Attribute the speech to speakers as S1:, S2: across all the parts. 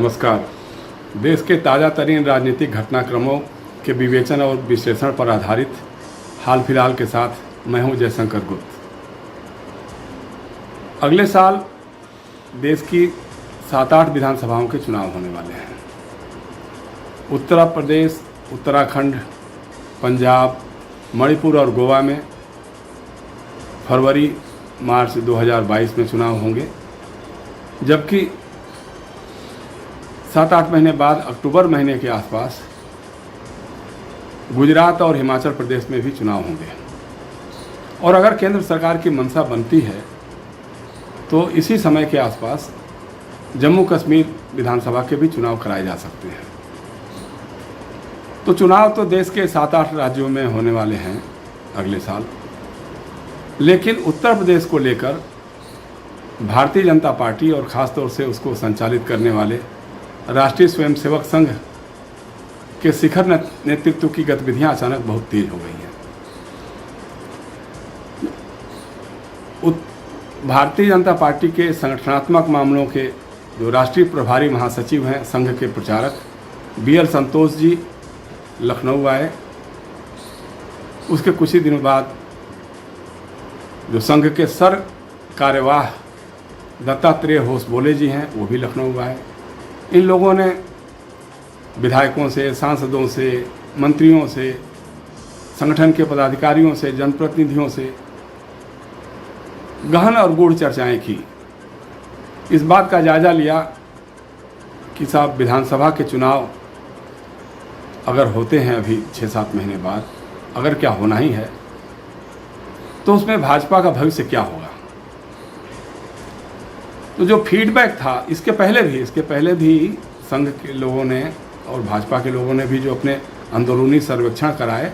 S1: नमस्कार। देश के ताज़ा तरीन राजनीतिक घटनाक्रमों के विवेचन और विश्लेषण पर आधारित हाल फिलहाल के साथ मैं हूं जयशंकर गुप्त। अगले साल देश की 7-8 विधानसभाओं के चुनाव होने वाले हैं। उत्तर प्रदेश, उत्तराखंड, पंजाब, मणिपुर और गोवा में फरवरी मार्च 2022 में चुनाव होंगे, जबकि 7-8 महीने बाद अक्टूबर महीने के आसपास गुजरात और हिमाचल प्रदेश में भी चुनाव होंगे। और अगर केंद्र सरकार की मंशा बनती है तो इसी समय के आसपास जम्मू कश्मीर विधानसभा के भी चुनाव कराए जा सकते हैं। तो चुनाव तो देश के 7-8 राज्यों में होने वाले हैं अगले साल, लेकिन उत्तर प्रदेश को लेकर भारतीय जनता पार्टी और ख़ास तौर से उसको संचालित करने वाले राष्ट्रीय स्वयंसेवक संघ के शिखर नेतृत्व की गतिविधियां अचानक बहुत तेज हो गई हैं। भारतीय जनता पार्टी के संगठनात्मक मामलों के जो राष्ट्रीय प्रभारी महासचिव हैं संघ के प्रचारक BL संतोष जी लखनऊ आए। उसके कुछ ही दिनों बाद जो संघ के सर कार्यवाह दत्तात्रेय होसबोले जी हैं वो भी लखनऊ आए। इन लोगों ने विधायकों से, सांसदों से, मंत्रियों से, संगठन के पदाधिकारियों से, जनप्रतिनिधियों से गहन और गूढ़ चर्चाएं की। इस बात का जायज़ा लिया कि साहब विधानसभा के चुनाव अगर होते हैं अभी 6-7 महीने बाद, अगर क्या होना ही है तो उसमें भाजपा का भविष्य क्या होगा। तो जो फीडबैक था इसके पहले भी संघ के लोगों ने और भाजपा के लोगों ने भी जो अपने अंदरूनी सर्वेक्षण कराए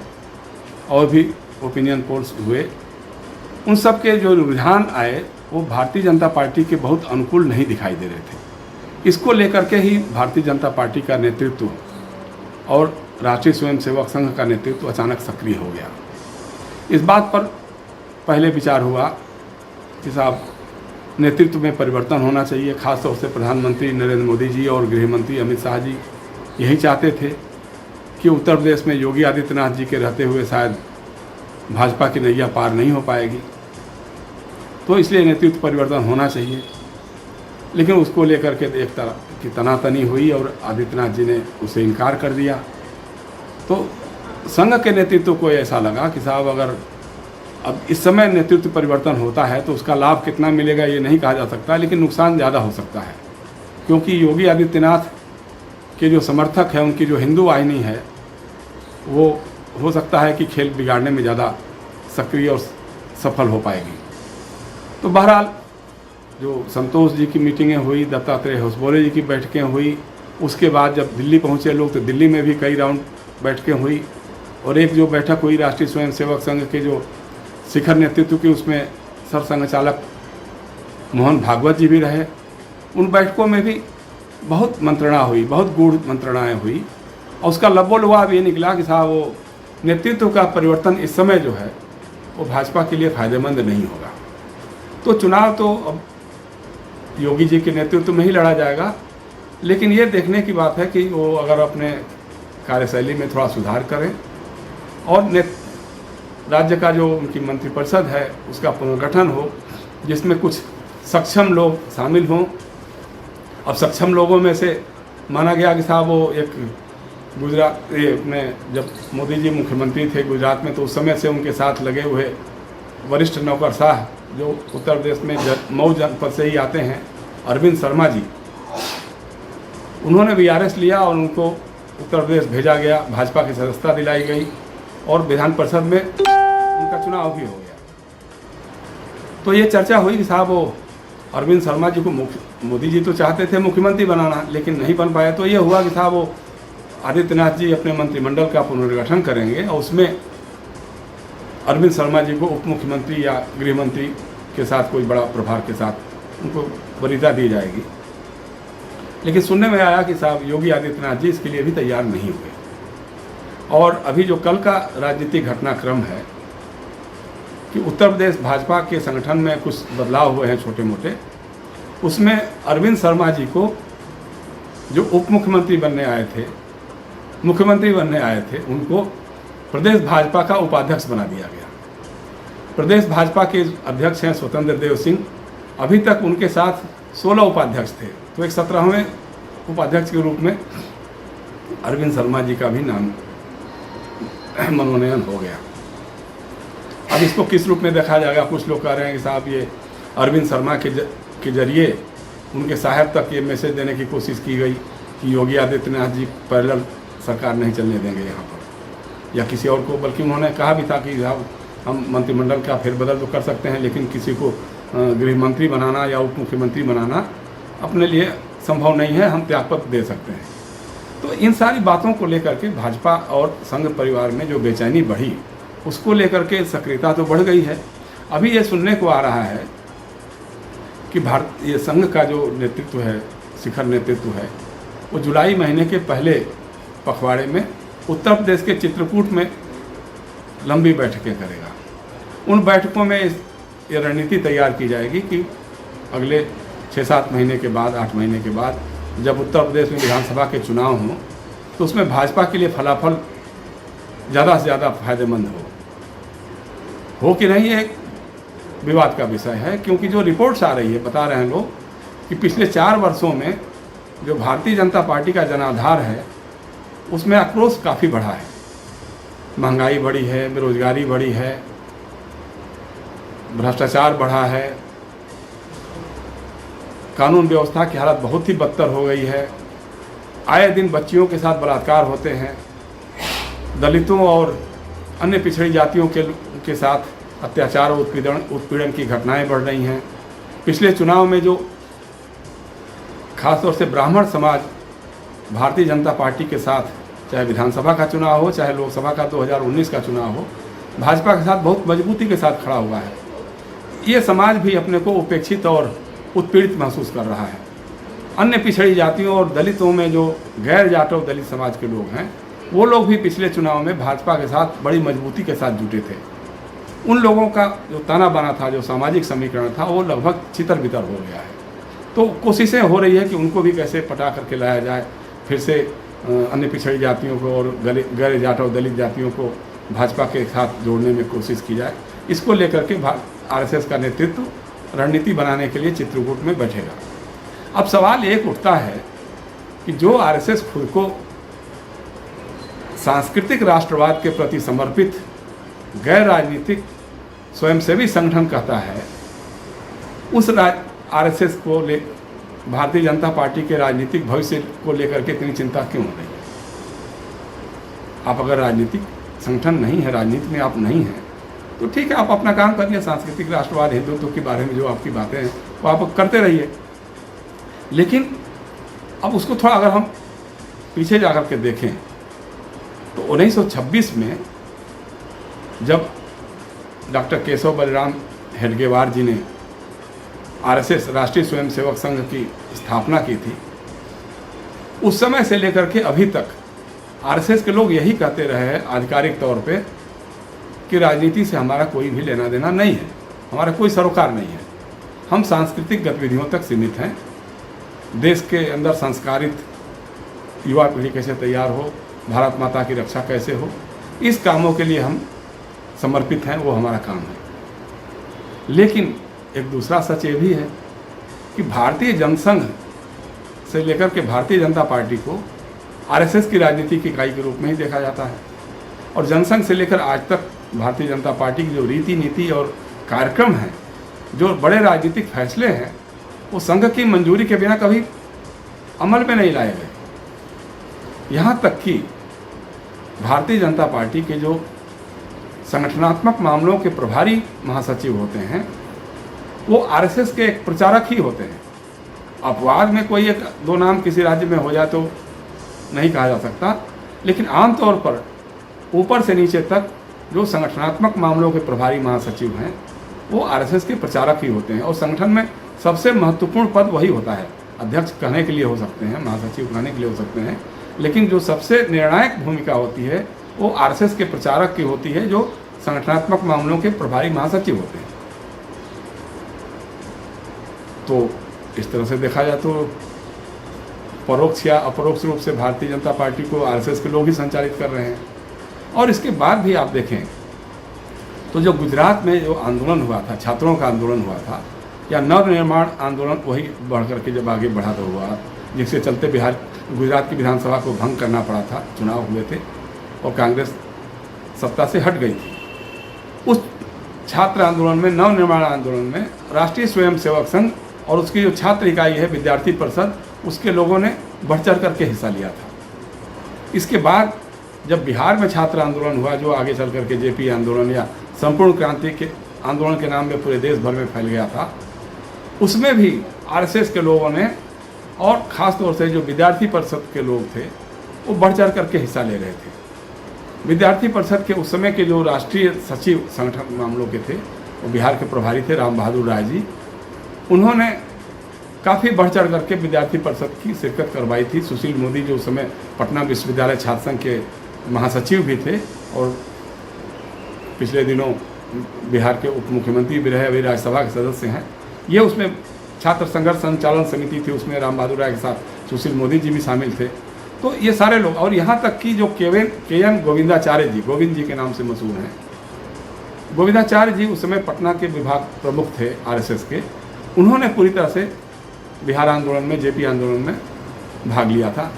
S1: और भी ओपिनियन पोल्स हुए, उन सब के जो रुझान आए वो भारतीय जनता पार्टी के बहुत अनुकूल नहीं दिखाई दे रहे थे। इसको लेकर के ही भारतीय जनता पार्टी का नेतृत्व और राष्ट्रीय स्वयंसेवक संघ का नेतृत्व अचानक सक्रिय हो गया। इस बात पर पहले विचार हुआ कि साहब नेतृत्व में परिवर्तन होना चाहिए। खासतौर से प्रधानमंत्री नरेंद्र मोदी जी और गृह मंत्री अमित शाह जी यही चाहते थे कि उत्तर प्रदेश में योगी आदित्यनाथ जी के रहते हुए शायद भाजपा की नैया पार नहीं हो पाएगी, तो इसलिए नेतृत्व परिवर्तन होना चाहिए। लेकिन उसको लेकर के एक तरह की तनातनी हुई और आदित्यनाथ जी ने उसे इनकार कर दिया। तो संघ के नेतृत्व को ऐसा लगा कि साहब अगर अब इस समय नेतृत्व परिवर्तन होता है तो उसका लाभ कितना मिलेगा ये नहीं कहा जा सकता, लेकिन नुकसान ज़्यादा हो सकता है, क्योंकि योगी आदित्यनाथ के जो समर्थक हैं, उनकी जो हिंदू वाहिनी है, वो हो सकता है कि खेल बिगाड़ने में ज़्यादा सक्रिय और सफल हो पाएगी। तो बहरहाल जो संतोष जी की मीटिंगें हुई, दत्तात्रेय होसबोले जी की बैठकें हुई, उसके बाद जब दिल्ली पहुँचे लोग तो दिल्ली में भी कई राउंड बैठकें हुई, और एक जो बैठक हुई राष्ट्रीय स्वयंसेवक संघ के जो शिखर नेतृत्व की, उसमें सरसंघचालक मोहन भागवत जी भी रहे। उन बैठकों में भी बहुत मंत्रणा हुई, बहुत गूढ़ मंत्रणाएं हुई, और उसका लबोलुआब ये निकला कि साहब वो नेतृत्व का परिवर्तन इस समय जो है वो भाजपा के लिए फ़ायदेमंद नहीं होगा। तो चुनाव तो अब योगी जी के नेतृत्व में ही लड़ा जाएगा, लेकिन ये देखने की बात है कि वो अगर अपने कार्यशैली में थोड़ा सुधार करें और राज्य का जो उनकी मंत्रिपरिषद है उसका पुनर्गठन हो, जिसमें कुछ सक्षम लोग शामिल हों। अब सक्षम लोगों में से माना गया कि साहब वो एक गुजरात में जब मोदी जी मुख्यमंत्री थे गुजरात में, तो उस समय से उनके साथ लगे हुए वरिष्ठ नौकरशाह जो उत्तर प्रदेश में मऊ जनपद से ही आते हैं, अरविंद शर्मा जी, उन्होंने VRS लिया और उनको उत्तर प्रदेश भेजा गया, भाजपा की सदस्यता दिलाई गई और विधान परिषद में उनका चुनाव भी हो गया। तो ये चर्चा हुई कि साहब वो अरविंद शर्मा जी को मोदी जी तो चाहते थे मुख्यमंत्री बनाना, लेकिन नहीं बन पाए। तो ये हुआ कि साहब वो आदित्यनाथ जी अपने मंत्रिमंडल का पुनर्गठन करेंगे और उसमें अरविंद शर्मा जी को उप मुख्यमंत्री या गृह मंत्री के साथ कोई बड़ा प्रभार के साथ उनको वरीयता दी जाएगी। लेकिन सुनने में आया कि साहब योगी आदित्यनाथ जी इसके लिए भी तैयार नहीं हुए। और अभी जो कल का राजनीतिक घटनाक्रम है कि उत्तर प्रदेश भाजपा के संगठन में कुछ बदलाव हुए हैं छोटे मोटे, उसमें अरविंद शर्मा जी को जो उप मुख्यमंत्री बनने आए थे, मुख्यमंत्री बनने आए थे, उनको प्रदेश भाजपा का उपाध्यक्ष बना दिया गया। प्रदेश भाजपा के अध्यक्ष हैं स्वतंत्र देव सिंह। अभी तक उनके साथ 16 उपाध्यक्ष थे, तो एक 17वें उपाध्यक्ष के रूप में अरविंद शर्मा जी का भी नाम मनोनयन हो गया। अब इसको किस रूप में देखा जाएगा? कुछ लोग कह रहे हैं कि साहब ये अरविंद शर्मा के जरिए उनके साहब तक ये मैसेज देने की कोशिश की गई कि योगी आदित्यनाथ जी पैरेलल सरकार नहीं चलने देंगे यहाँ पर, या किसी और को। बल्कि उन्होंने कहा भी था कि साहब हम मंत्रिमंडल का फेरबदल तो कर सकते हैं, लेकिन किसी को गृह मंत्री बनाना या उप मुख्यमंत्री बनाना अपने लिए संभव नहीं है, हम त्यागपत्र दे सकते हैं। तो इन सारी बातों को लेकर के भाजपा और संघ परिवार में जो बेचैनी बढ़ी, उसको लेकर के सक्रियता तो बढ़ गई है। अभी ये सुनने को आ रहा है कि ये संघ का जो नेतृत्व है, शिखर नेतृत्व है, वो जुलाई महीने के पहले पखवाड़े में उत्तर प्रदेश के चित्रकूट में लंबी बैठकें करेगा। उन बैठकों में ये रणनीति तैयार की जाएगी कि अगले 6-7 महीने के बाद, 8 महीने के बाद जब उत्तर प्रदेश में विधानसभा के चुनाव हों, तो उसमें भाजपा के लिए फलाफल ज़्यादा से ज़्यादा फायदेमंद हो कि नहीं, एक विवाद का विषय है। क्योंकि जो रिपोर्ट्स आ रही है, बता रहे हैं लोग कि पिछले 4 वर्षों में जो भारतीय जनता पार्टी का जनाधार है, उसमें आक्रोश काफ़ी बढ़ा है। महंगाई बढ़ी है, बेरोजगारी बढ़ी है, भ्रष्टाचार बढ़ा है, कानून व्यवस्था की हालत बहुत ही बदतर हो गई है। आए दिन बच्चियों के साथ बलात्कार होते हैं, दलितों और अन्य पिछड़ी जातियों के साथ अत्याचार और उत्पीड़न की घटनाएं बढ़ रही हैं। पिछले चुनाव में जो खासतौर से ब्राह्मण समाज भारतीय जनता पार्टी के साथ, चाहे विधानसभा का चुनाव हो, चाहे लोकसभा का 2019 का चुनाव हो, भाजपा के साथ बहुत मजबूती के साथ खड़ा हुआ है। ये समाज भी अपने को उपेक्षित और उत्पीड़ित महसूस कर रहा है। अन्य पिछड़ी जातियों और दलितों में जो गैर जाटव दलित समाज के लोग हैं, वो लोग भी पिछले चुनाव में भाजपा के साथ बड़ी मजबूती के साथ जुटे थे। उन लोगों का जो ताना बाना था, जो सामाजिक समीकरण था, वो लगभग छितर बितर हो गया है। तो कोशिशें हो रही है कि उनको भी कैसे पटा करके लाया जाए, फिर से अन्य पिछड़ी जातियों को और गैर जाटव दलित जातियों को भाजपा के साथ जोड़ने में कोशिश की जाए। इसको लेकर के आरएसएस का नेतृत्व रणनीति बनाने के लिए चित्रकूट में बैठेगा। अब सवाल एक उठता है कि जो आरएसएस खुद को सांस्कृतिक राष्ट्रवाद के प्रति समर्पित गैर राजनीतिक स्वयंसेवी संगठन कहता है, उस आरएसएस को भारतीय जनता पार्टी के राजनीतिक भविष्य को लेकर के इतनी चिंता क्यों हो रही है? आप अगर राजनीतिक संगठन नहीं है, राजनीति में आप नहीं हैं, तो ठीक है, आप अपना काम करिए। सांस्कृतिक राष्ट्रवाद, हिंदुत्व के बारे में जो आपकी बातें हैं वो आप करते रहिए। लेकिन अब उसको थोड़ा अगर हम पीछे जाकर के देखें तो 1926 में जब डॉक्टर केशव बलिराम हेडगेवार जी ने आरएसएस, राष्ट्रीय स्वयंसेवक संघ की स्थापना की थी, उस समय से लेकर के अभी तक आरएसएस के लोग यही कहते रहे हैं आधिकारिक तौर पे कि राजनीति से हमारा कोई भी लेना देना नहीं है, हमारा कोई सरोकार नहीं है, हम सांस्कृतिक गतिविधियों तक सीमित हैं। देश के अंदर संस्कारित युवा पीढ़ी कैसे तैयार हो, भारत माता की रक्षा कैसे हो, इस कामों के लिए हम समर्पित हैं, वो हमारा काम है। लेकिन एक दूसरा सच ये भी है कि भारतीय जनसंघ से लेकर के भारतीय जनता पार्टी को आरएसएस की राजनीति की इकाई के रूप में ही देखा जाता है, और जनसंघ से लेकर आज तक भारतीय जनता पार्टी की जो रीति नीति और कार्यक्रम हैं, जो बड़े राजनीतिक फैसले हैं, वो संघ की मंजूरी के बिना कभी अमल में नहीं लाए गए। यहाँ तक कि भारतीय जनता पार्टी के जो संगठनात्मक मामलों के प्रभारी महासचिव होते हैं, वो आरएसएस के एक प्रचारक ही होते हैं। अपवाद में कोई एक दो नाम किसी राज्य में हो जाए तो नहीं कहा जा सकता, लेकिन आमतौर पर ऊपर से नीचे तक जो संगठनात्मक मामलों के प्रभारी महासचिव हैं, वो आरएसएस के प्रचारक ही होते हैं। और संगठन में सबसे महत्वपूर्ण पद वही होता है। अध्यक्ष कहने के लिए हो सकते हैं, महासचिव कहने के लिए हो सकते हैं, लेकिन जो सबसे निर्णायक भूमिका होती है वो आरएसएस के प्रचारक की होती है, जो संगठनात्मक मामलों के प्रभारी महासचिव होते हैं। तो इस तरह से देखा जाए तो परोक्ष या अपरोक्ष रूप से भारतीय जनता पार्टी को आरएसएस के लोग ही संचालित कर रहे हैं। और इसके बाद भी आप देखें तो जो गुजरात में जो आंदोलन हुआ था, छात्रों का आंदोलन हुआ था, या नवनिर्माण आंदोलन, वही बढ़ करके जब आगे बढ़ा तो हुआ, जिसके चलते गुजरात की विधानसभा को भंग करना पड़ा था, चुनाव हुए थे और कांग्रेस सत्ता से हट गई थी। उस छात्र आंदोलन में, नवनिर्माण आंदोलन में राष्ट्रीय स्वयंसेवक संघ और उसकी जो छात्र इकाई है विद्यार्थी परिषद, उसके लोगों ने बढ़ चढ़ करके हिस्सा लिया था। इसके बाद जब बिहार में छात्र आंदोलन हुआ, जो आगे चल करके जेपी आंदोलन या संपूर्ण क्रांति के आंदोलन के नाम में पूरे देश भर में फैल गया था, उसमें भी आरएसएस के लोगों ने और ख़ास तौर से जो विद्यार्थी परिषद के लोग थे वो बढ़ चढ़ करके हिस्सा ले रहे थे। विद्यार्थी परिषद के उस समय के जो राष्ट्रीय सचिव संगठन मामलों के थे, वो बिहार के प्रभारी थे राम बहादुर राय जी। उन्होंने काफ़ी बढ़ चढ़ करके विद्यार्थी परिषद की शिरकत करवाई थी। सुशील मोदी जो उस समय पटना विश्वविद्यालय छात्र संघ के महासचिव भी थे और पिछले दिनों बिहार के उप मुख्यमंत्री भी रहे, अभी राज्यसभा के सदस्य हैं। ये उसमें छात्र संघर्ष संचालन समिति थी, उसमें राम बहादुर राय के साथ सुशील मोदी जी भी शामिल थे। तो ये सारे लोग, और यहाँ तक कि जो के.एन. गोविंदाचार्य जी, गोविंद जी के नाम से मशहूर हैं, गोविंदाचार्य जी उस समय पटना के विभाग प्रमुख थे आरएसएस के। उन्होंने पूरी तरह से बिहार आंदोलन में, जेपी आंदोलन में भाग लिया था।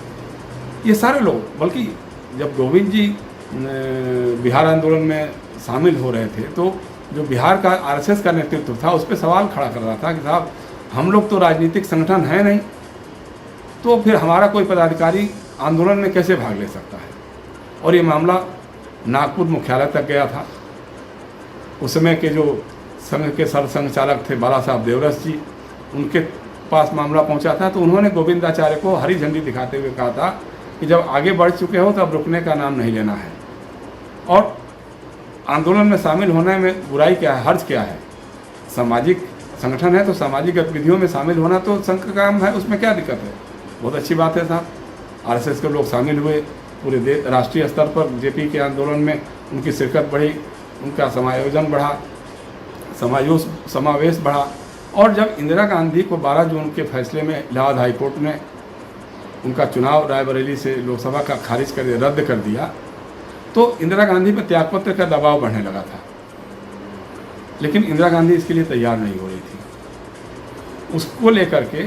S1: ये सारे लोग, बल्कि जब गोविंद जी बिहार आंदोलन में शामिल हो रहे थे तो जो बिहार का आरएसएस का नेतृत्व था उस पर सवाल खड़ा कर रहा था कि साहब हम लोग तो राजनीतिक संगठन है नहीं, तो फिर हमारा कोई पदाधिकारी आंदोलन में कैसे भाग ले सकता है। और ये मामला नागपुर मुख्यालय तक गया था। उस समय के जो संघ के सरसंघ चालक थे बाला साहब देवरस जी, उनके पास मामला पहुंचा था। तो उन्होंने गोविंदाचार्य को हरी झंडी दिखाते हुए कहा था कि जब आगे बढ़ चुके हो तो अब रुकने का नाम नहीं लेना है, और आंदोलन में शामिल होने में बुराई क्या है, हर्ज क्या है। सामाजिक संगठन है तो सामाजिक गतिविधियों में शामिल होना तो संघ का काम है, उसमें क्या दिक्कत है। बहुत अच्छी बात है साहब। आरएसएस के लोग शामिल हुए, पूरे राष्ट्रीय स्तर पर जेपी के आंदोलन में उनकी शिरकत बढ़ी, उनका समायोजन बढ़ा, समावेश बढ़ा। और जब इंदिरा गांधी को 12 जून के फैसले में इलाहाबाद हाई कोर्ट ने उनका चुनाव रायबरेली से लोकसभा का खारिज कर रद्द कर दिया, तो इंदिरा गांधी पर त्यागपत्र का दबाव बढ़ने लगा था। लेकिन इंदिरा गांधी इसके लिए तैयार नहीं हो रही थी। उसको लेकर के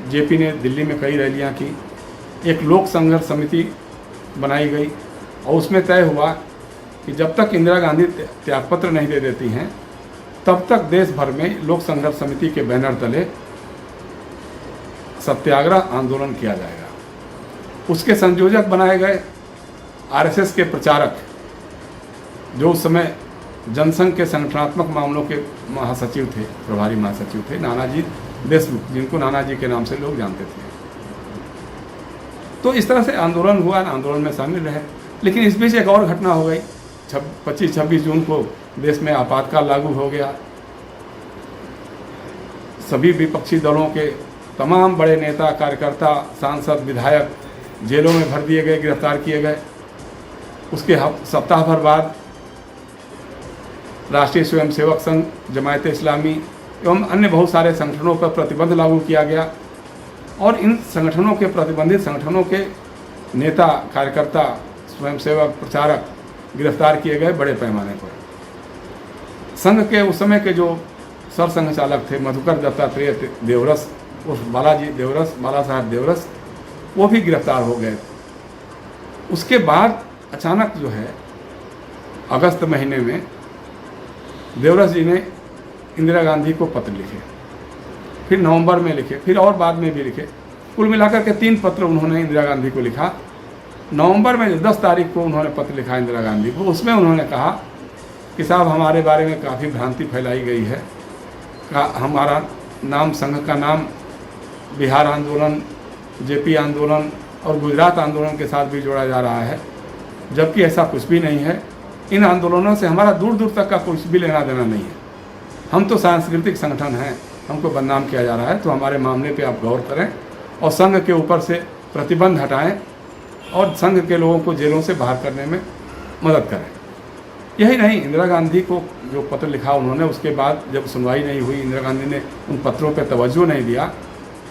S1: जेपी ने दिल्ली में कई रैलियां की, एक लोक संघर्ष समिति बनाई गई और उसमें तय हुआ कि जब तक इंदिरा गांधी त्यागपत्र नहीं दे देती हैं तब तक देश भर में लोक संघर्ष समिति के बैनर तले सत्याग्रह आंदोलन किया जाएगा। उसके संयोजक बनाए गए आरएसएस के प्रचारक, जो उस समय जनसंघ के संगठनात्मक मामलों के महासचिव थे, प्रभारी महासचिव थे, नानाजी देशमुख, जिनको नानाजी के नाम से लोग जानते थे। तो इस तरह से आंदोलन हुआ, आंदोलन में शामिल रहे। लेकिन इस बीच एक और घटना हो गई। 25-26 जून को देश में आपातकाल लागू हो गया। सभी विपक्षी दलों के तमाम बड़े नेता, कार्यकर्ता, सांसद, विधायक जेलों में भर दिए गए, गिरफ्तार किए गए। उसके सप्ताह भर बाद राष्ट्रीय स्वयंसेवक संघ, जमायत इस्लामी एवं अन्य बहुत सारे संगठनों पर प्रतिबंध लागू किया गया और इन संगठनों के, प्रतिबंधित संगठनों के नेता, कार्यकर्ता, स्वयंसेवक, प्रचारक गिरफ्तार किए गए बड़े पैमाने पर। संघ के उस समय के जो सरसंघ चालक थे मधुकर दत्तात्रेय देवरस उर्फ बालाजी देवरस, बाला साहब देवरस, वो भी गिरफ्तार हो गए। उसके बाद अचानक जो है अगस्त महीने में देवरस जी ने इंदिरा गांधी को पत्र लिखे, फिर नवंबर में लिखे, फिर और बाद में भी लिखे। कुल मिलाकर के 3 पत्र उन्होंने इंदिरा गांधी को लिखा। नवंबर में 10 तारीख को उन्होंने पत्र लिखा इंदिरा गांधी को। उसमें उन्होंने कहा कि साहब हमारे बारे में काफ़ी भ्रांति फैलाई गई है, हमारा नाम, संघ का नाम बिहार आंदोलन, जेपी आंदोलन और गुजरात आंदोलन के साथ भी जोड़ा जा रहा है, जबकि ऐसा कुछ भी नहीं है। इन आंदोलनों से हमारा दूर दूर तक का कुछ भी लेना देना नहीं है। हम तो सांस्कृतिक संगठन हैं, हमको बदनाम किया जा रहा है, तो हमारे मामले पे आप गौर करें और संघ के ऊपर से प्रतिबंध हटाएं और संघ के लोगों को जेलों से बाहर करने में मदद करें। यही नहीं, इंदिरा गांधी को जो पत्र लिखा उन्होंने, उसके बाद जब सुनवाई नहीं हुई, इंदिरा गांधी ने उन पत्रों पर तवज्जो नहीं दिया,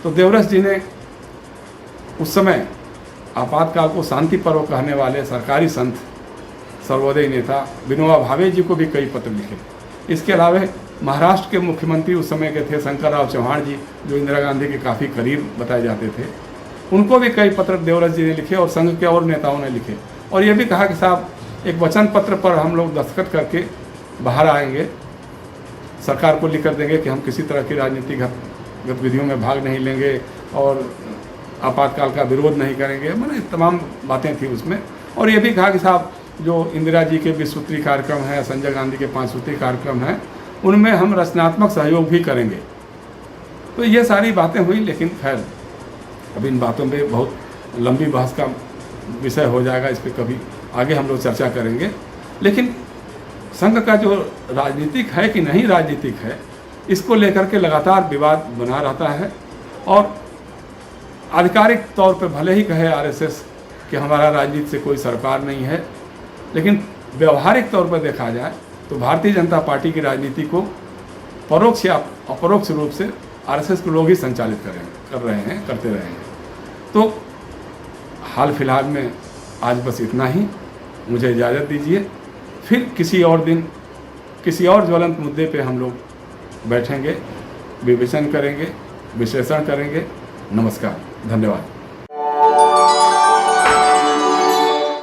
S1: तो देवरस जी ने उस समय आपातकाल को शांति पर्व कहने वाले सरकारी संत सर्वोदय नेता विनोबा भावे जी को भी कई पत्र लिखे। इसके अलावा महाराष्ट्र के मुख्यमंत्री उस समय के थे शंकरराव चौहान जी, जो इंदिरा गांधी के काफ़ी करीब बताए जाते थे, उनको भी कई पत्र देवव्रत जी ने लिखे और संघ के और नेताओं ने लिखे। और ये भी कहा कि साहब एक वचन पत्र पर हम लोग दस्तखत करके बाहर आएंगे, सरकार को लिख कर देंगे कि हम किसी तरह की राजनीतिक गतिविधियों में भाग नहीं लेंगे और आपातकाल का विरोध नहीं करेंगे। मैंने तमाम बातें थी उसमें। और ये भी कहा कि साहब जो इंदिरा जी के 20 सूत्री कार्यक्रम है, संजय गांधी के 5 सूत्री कार्यक्रम हैं, उनमें हम रचनात्मक सहयोग भी करेंगे। तो ये सारी बातें हुई, लेकिन खैर अभी इन बातों पे बहुत लंबी बहस का विषय हो जाएगा, इस पर कभी आगे हम लोग चर्चा करेंगे। लेकिन संघ का जो राजनीतिक है कि नहीं राजनीतिक है, इसको लेकर के लगातार विवाद बना रहता है। और आधिकारिक तौर पर भले ही कहे आरएसएस कि हमारा राजनीति से कोई सरोकार नहीं है, लेकिन व्यवहारिक तौर पर देखा जाए तो भारतीय जनता पार्टी की राजनीति को परोक्ष या अपरोक्ष रूप से आरएसएस के लोग ही संचालित करते रहे हैं। तो हाल फिलहाल में आज बस इतना ही, मुझे इजाज़त दीजिए। फिर किसी और दिन किसी और ज्वलंत मुद्दे पे हम लोग बैठेंगे, विवेचन करेंगे, विश्लेषण करेंगे। नमस्कार, धन्यवाद।